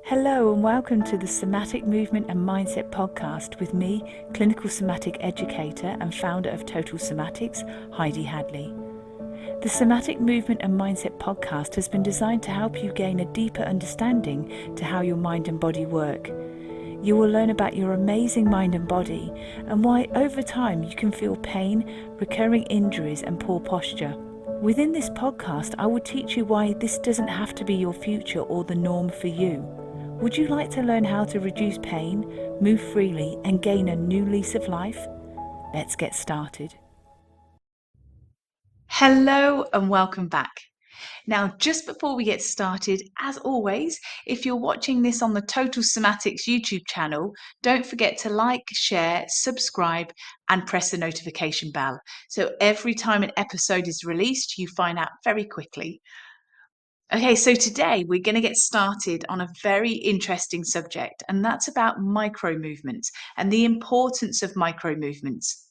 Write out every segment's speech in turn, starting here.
Hello and welcome to the Somatic Movement and Mindset Podcast with me, clinical somatic educator and founder of Total Somatics, Heidi Hadley. The Somatic Movement and Mindset Podcast has been designed to help you gain a deeper understanding to how your mind and body work. You will learn about your amazing mind and body and why over time you can feel pain, recurring injuries and poor posture. Within this podcast, I will teach you why this doesn't have to be your future or the norm for you. Would you like to learn how to reduce pain, move freely, and gain a new lease of life? Let's get started. Hello and welcome back. Now, just before we get started, as always, if you're watching this on the Total Somatics YouTube channel, don't forget to like, share, subscribe, and press the notification bell. So every time an episode is released, you find out very quickly. Okay, so today we're going to get started on a very interesting subject, and that's about micro movements and the importance of micro movements.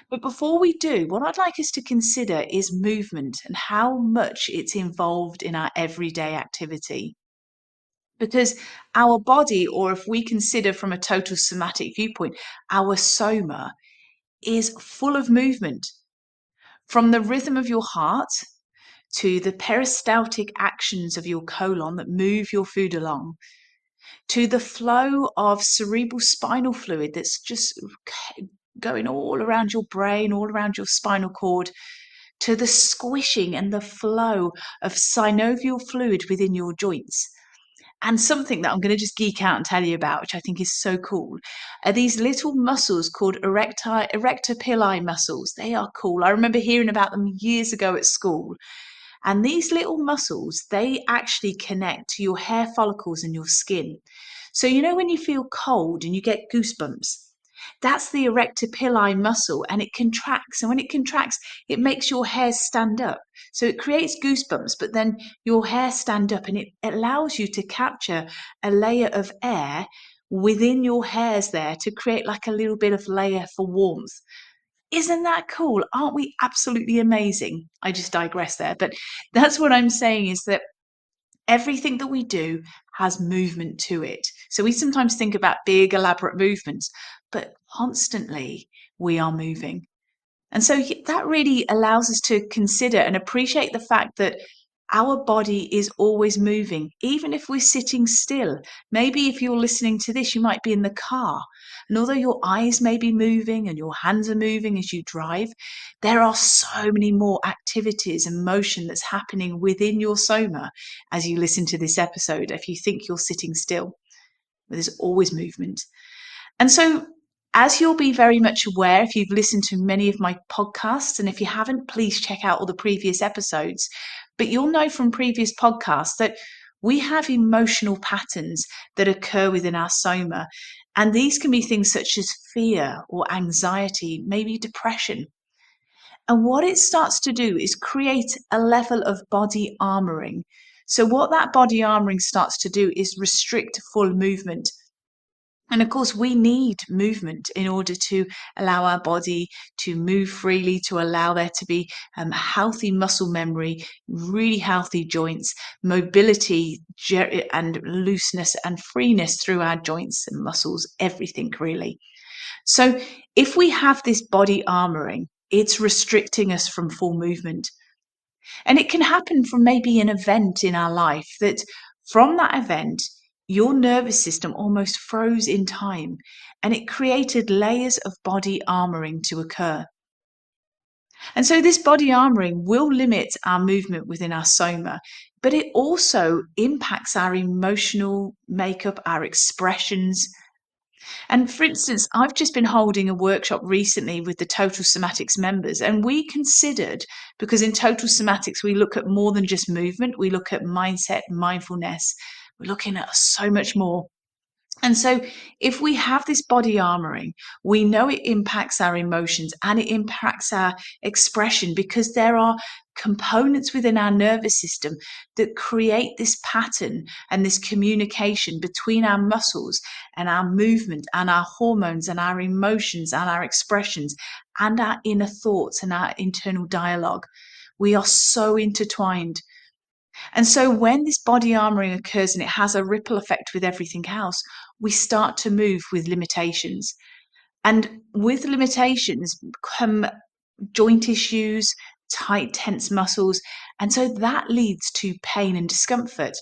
But before we do, what I'd like us to consider is movement and how much it's involved in our everyday activity. Because our body, or if we consider from a total somatic viewpoint, our soma is full of movement. From the rhythm of your heart to the peristaltic actions of your colon that move your food along, to the flow of cerebral spinal fluid that's just going all around your brain, all around your spinal cord, to the squishing and the flow of synovial fluid within your joints. And something that I'm going to just geek out and tell you about, which I think is so cool, are these little muscles called erector pili muscles. They are cool. I remember hearing about them years ago at school. And these little muscles, they actually connect to your hair follicles and your skin. So, you know, when you feel cold and you get goosebumps, that's the erector pili muscle and it contracts. And when it contracts, it makes your hairs stand up. So it creates goosebumps, but then your hair stand up and it allows you to capture a layer of air within your hairs there to create like a little bit of layer for warmth. Isn't that cool? Aren't we absolutely amazing? I just digress there. But that's what I'm saying is that everything that we do has movement to it. So we sometimes think about big, elaborate movements, but constantly we are moving. And so that really allows us to consider and appreciate the fact that our body is always moving, even if we're sitting still. Maybe if you're listening to this, you might be in the car. And although your eyes may be moving and your hands are moving as you drive, there are so many more activities and motion that's happening within your soma as you listen to this episode. If you think you're sitting still, there's always movement. And so, as you'll be very much aware if you've listened to many of my podcasts, and if you haven't, please check out all the previous episodes. But you'll know from previous podcasts that we have emotional patterns that occur within our soma. And these can be things such as fear or anxiety, maybe depression. And what it starts to do is create a level of body armoring. So, what that body armoring starts to do is restrict full movement. And of course, we need movement in order to allow our body to move freely, to allow there to be healthy muscle memory, really healthy joints, mobility and looseness and freeness through our joints and muscles, everything really. So if we have this body armoring, it's restricting us from full movement. And it can happen from maybe an event in our life that from that event, your nervous system almost froze in time and it created layers of body armoring to occur. And so this body armoring will limit our movement within our soma, but it also impacts our emotional makeup, our expressions. And for instance, I've just been holding a workshop recently with the Total Somatics members, and we considered, because in Total Somatics, we look at more than just movement, we look at mindset, mindfulness, we're looking at so much more. And so, if we have this body armoring, we know it impacts our emotions and it impacts our expression because there are components within our nervous system that create this pattern and this communication between our muscles and our movement and our hormones and our emotions and our expressions and our inner thoughts and our internal dialogue. We are so intertwined. And so when this body armoring occurs and it has a ripple effect with everything else, we start to move with limitations. And with limitations come joint issues, tight, tense muscles. And so that leads to pain and discomfort.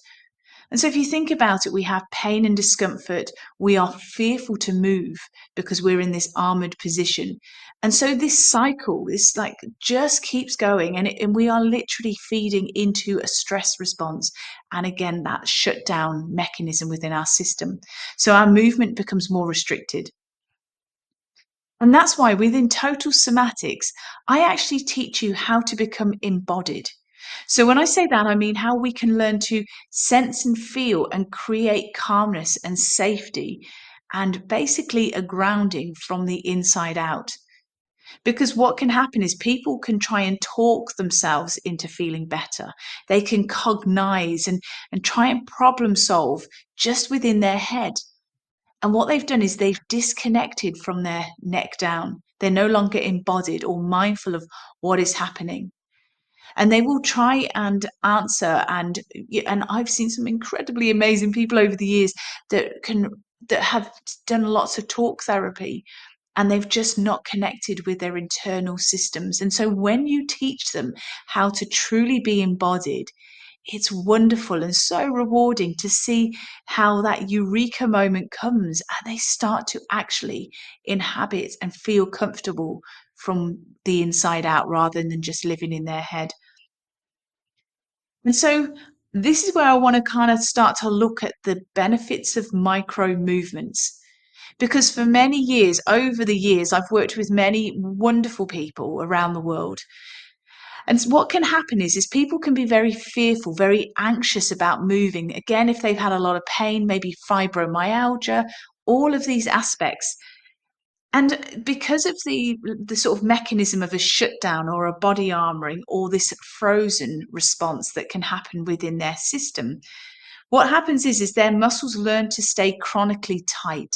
And so if you think about it, we have pain and discomfort. We are fearful to move because we're in this armored position. And so this cycle, this like just keeps going and we are literally feeding into a stress response. And again, that shutdown mechanism within our system. So our movement becomes more restricted. And that's why within Total Somatics, I actually teach you how to become embodied. So when I say that, I mean how we can learn to sense and feel and create calmness and safety and basically a grounding from the inside out. Because what can happen is people can try and talk themselves into feeling better. They can cognize and try and problem solve just within their head. And what they've done is they've disconnected from their neck down. They're no longer embodied or mindful of what is happening. And they will try and answer and I've seen some incredibly amazing people over the years that have done lots of talk therapy and they've just not connected with their internal systems. And so when you teach them how to truly be embodied, it's wonderful and so rewarding to see how that eureka moment comes and they start to actually inhabit and feel comfortable from the inside out rather than just living in their head. And so this is where I want to kind of start to look at the benefits of micro movements. Because for many years, over the years, I've worked with many wonderful people around the world. And what can happen is people can be very fearful, very anxious about moving. Again, if they've had a lot of pain, maybe fibromyalgia, all of these aspects. And because of the sort of mechanism of a shutdown or a body armoring or this frozen response that can happen within their system, what happens is their muscles learn to stay chronically tight.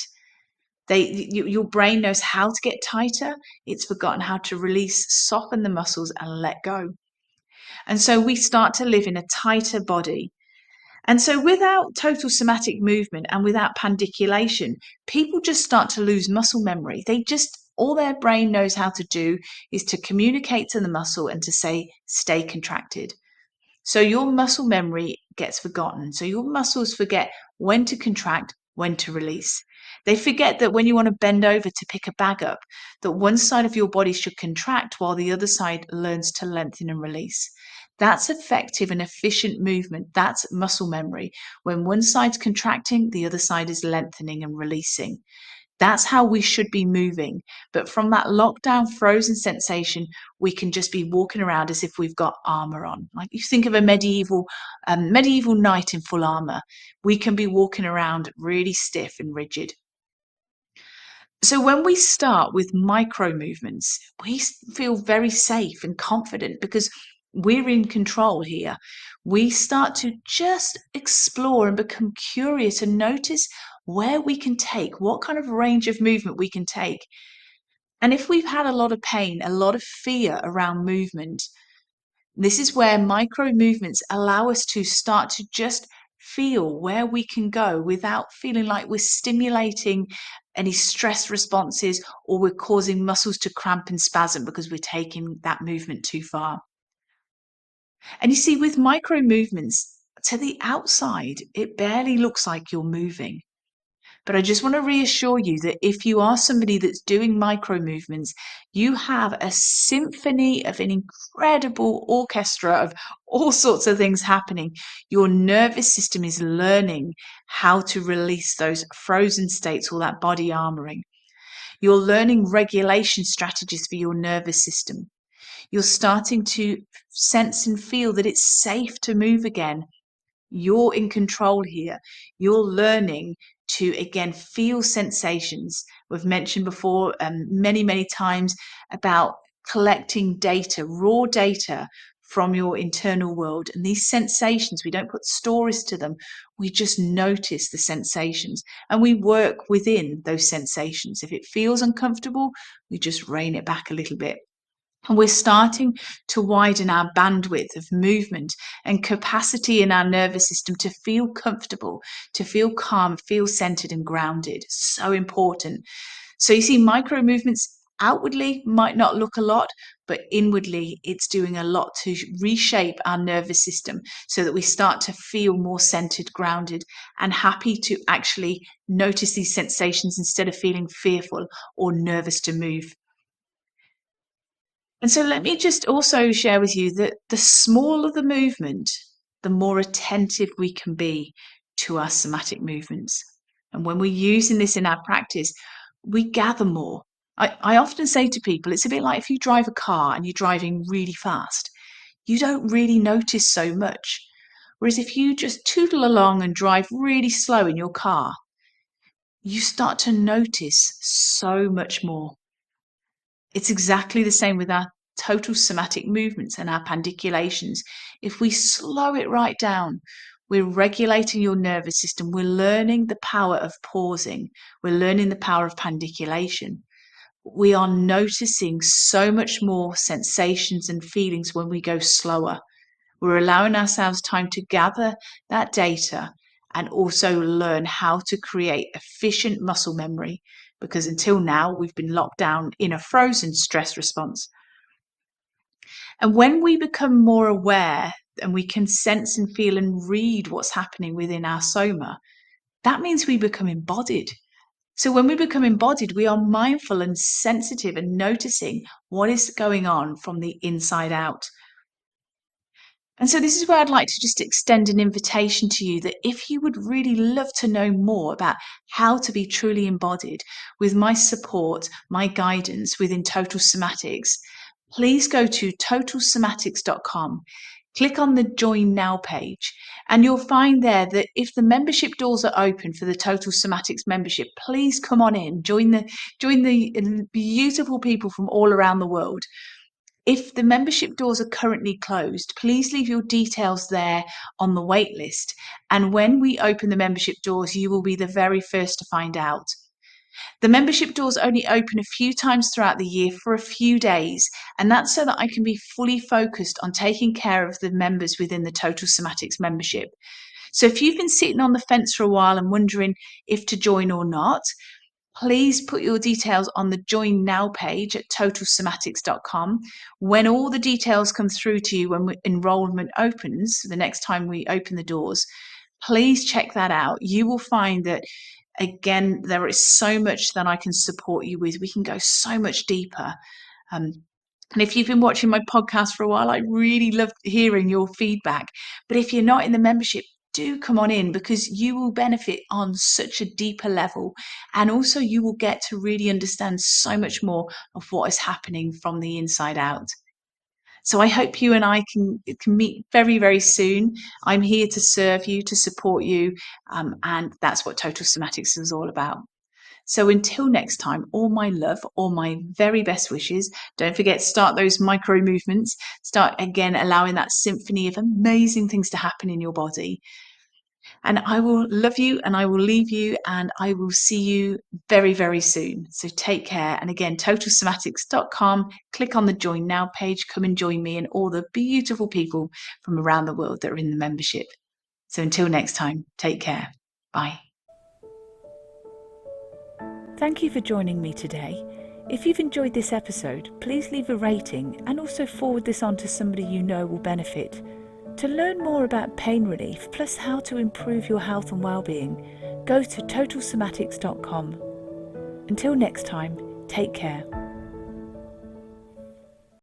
Your brain knows how to get tighter. It's forgotten how to release, soften the muscles and let go. And so we start to live in a tighter body. And so without total somatic movement and without pandiculation, people just start to lose muscle memory. All their brain knows how to do is to communicate to the muscle and to say, stay contracted. So your muscle memory gets forgotten. So your muscles forget when to contract, when to release. They forget that when you want to bend over to pick a bag up, that one side of your body should contract while the other side learns to lengthen and release. That's effective and efficient movement. That's muscle memory. When one side's contracting, the other side is lengthening and releasing. That's how we should be moving. But from that lockdown, frozen sensation, we can just be walking around as if we've got armor on. Like you think of a medieval knight in full armor. We can be walking around really stiff and rigid. So when we start with micro movements, we feel very safe and confident because we're in control here. We start to just explore and become curious and notice where we can take, what kind of range of movement we can take. And if we've had a lot of pain, a lot of fear around movement, this is where micro movements allow us to start to just feel where we can go without feeling like we're stimulating any stress responses or we're causing muscles to cramp and spasm because we're taking that movement too far. And you see, with micro movements, to the outside, it barely looks like you're moving. But I just want to reassure you that if you are somebody that's doing micro movements, you have a symphony of an incredible orchestra of all sorts of things happening. Your nervous system is learning how to release those frozen states, all that body armoring. You're learning regulation strategies for your nervous system. You're starting to sense and feel that it's safe to move again. You're in control here. You're learning to again feel sensations. We've mentioned before many, many times about collecting data, raw data from your internal world. And these sensations, we don't put stories to them. We just notice the sensations and we work within those sensations. If it feels uncomfortable, we just rein it back a little bit. And we're starting to widen our bandwidth of movement and capacity in our nervous system to feel comfortable, to feel calm, feel centered and grounded. So important. So you see, micro movements outwardly might not look a lot, but inwardly it's doing a lot to reshape our nervous system so that we start to feel more centered, grounded, and happy to actually notice these sensations instead of feeling fearful or nervous to move. And so let me just also share with you that the smaller the movement, the more attentive we can be to our somatic movements. And when we're using this in our practice, we gather more. I often say to people, it's a bit like if you drive a car and you're driving really fast, you don't really notice so much. Whereas if you just tootle along and drive really slow in your car, you start to notice so much more. It's exactly the same with our total somatic movements and our pandiculations. If we slow it right down, we're regulating your nervous system. We're learning the power of pausing. We're learning the power of pandiculation. We are noticing so much more sensations and feelings when we go slower. We're allowing ourselves time to gather that data and also learn how to create efficient muscle memory, because until now we've been locked down in a frozen stress response. And when we become more aware and we can sense and feel and read what's happening within our soma, that means we become embodied. So when we become embodied, we are mindful and sensitive and noticing what is going on from the inside out. And so this is where I'd like to just extend an invitation to you that if you would really love to know more about how to be truly embodied with my support, my guidance within Total Somatics, please go to totalsomatics.com. Click on the Join Now page, and you'll find there that if the membership doors are open for the Total Somatics membership, please come on in, join the beautiful people from all around the world. If the membership doors are currently closed, please leave your details there on the wait list. And when we open the membership doors, you will be the very first to find out. The membership doors only open a few times throughout the year for a few days, and that's so that I can be fully focused on taking care of the members within the Total Somatics membership. So if you've been sitting on the fence for a while and wondering if to join or not, please put your details on the Join Now page at totalsomatics.com. When all the details come through to you when enrollment opens, the next time we open the doors, please check that out. You will find that, again, there is so much that I can support you with. We can go so much deeper. And if you've been watching my podcast for a while, I really love hearing your feedback. But if you're not in the membership, do come on in, because you will benefit on such a deeper level. And also you will get to really understand so much more of what is happening from the inside out. So I hope you and I can meet very, very soon. I'm here to serve you, to support you. And that's what Total Somatics is all about. So until next time, all my love, all my very best wishes. Don't forget to start those micro movements. Start again allowing that symphony of amazing things to happen in your body. And I will love you and I will leave you and I will see you very, very soon. So take care. And again, totalsomatics.com, click on the Join Now page, come and join me and all the beautiful people from around the world that are in the membership. So until next time, take care. Bye. Thank you for joining me today. If you've enjoyed this episode, please leave a rating and also forward this on to somebody you know will benefit. To learn more about pain relief, plus how to improve your health and well-being, go to totalsomatics.com. Until next time, take care.